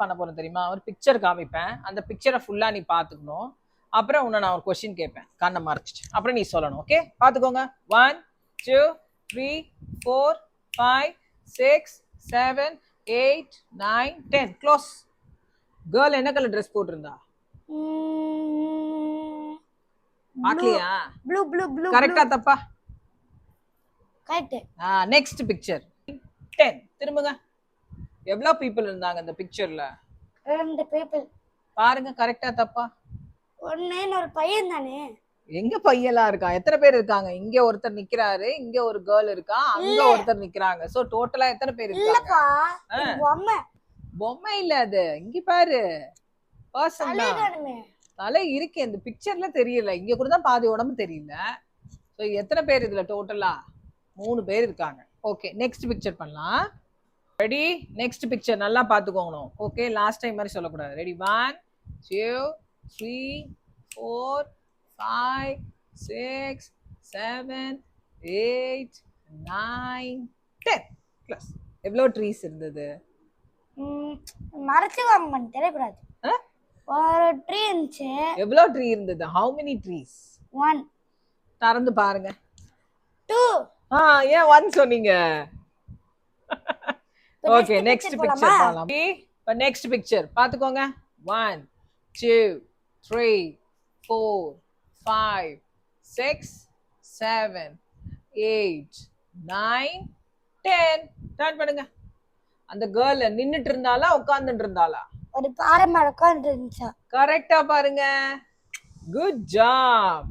பண்ண போறேன் தெரியுமா? ஒரு பிக்சர் காமிப்பேன். அந்த பிக்சரை ஃபுல்லா நீ பாத்துக்கணும். அப்புறம் உன்னை நான் ஒரு கொஸ்டின் கேட்பேன் கண்ணை மறைச்சிட்டு. அப்புறம் நீ சொல்லணும். ஓகே, பாத்துக்கோங்க. 1 2 3 4 5 6 7 8 9 10. க்ளோஸ். கேர்ள் என்ன கலர் ட்ரெஸ் போட்டிருந்தா? பாக்கலையா? Blue blue blue. கரெக்டா தப்பா? கரெக்ட். Next picture 10. திரும்புங்க. எவ்வளவு பீப்புள் இருந்தாங்க இந்த பிக்சர்ல? 2 பீப்பிள். பாருங்க, கரெக்டா தப்பா? ஒண்ணே ஒரு பையன் தானே. எங்க பையெல்லாம் இருக்கா? எத்தனை பேர் இருக்காங்க? இங்க ஒருத்தர் நிக்கிறாரு, இங்க ஒரு கேர்ள் இருக்கா, அங்க ஒருத்தர் நிக்கிறாங்க. சோ டோட்டலா எத்தனை பேர் இருக்காங்க? இல்லப்பா, இது பொம்மை. பொம்மை இல்ல அது. இங்க பாரு, பர்சன் தான். தலை இருக்கு இந்த பிக்சர்ல தெரியல. இங்க கூட தான் பாதி உடம்பு தெரியல. சோ எத்தனை பேர் இதுல டோட்டலா? 3 பேர் இருக்காங்க. ஓகே, நெக்ஸ்ட் பிக்சர் பண்ணலாம். ரெடி? நெக்ஸ்ட் பிக்சர் நல்லா பாத்துக்கோங்க. ஓகே, லாஸ்ட் டைம் மாதிரி சொல்லக்கூடாது. ரெடி? 1 2 3 4 5 6 7 8 9 10. ப்ளஸ் எவ்வளவு ட்ரீஸ் இருந்தது? மறைச்சு வாங்க தெரியக்கூடாது. ஒரு ட்ரீ இருந்துச்சு. எவ்வளவு ட்ரீ இருந்தது? how many trees? 1. திறந்து பாருங்க. 2. ஏன் 1 சொன்னீங்க? ஓகே, நெக்ஸ்ட் பிக்சர் பார்க்கலாம். இப்ப நெக்ஸ்ட் பிக்சர் பாத்துக்கோங்க. 1 2 3 4 5 6 7 8 9 10. டர்ன் பண்ணுங்க. அந்த கேர்ள் நின்னுட்டு இருந்தாளா உட்கார்ந்துட்டு இருந்தாளா? ஒரு பாறை மேல உட்கார்ந்துட்டு இருந்துச்சா? கரெக்டா பாருங்க. Good job.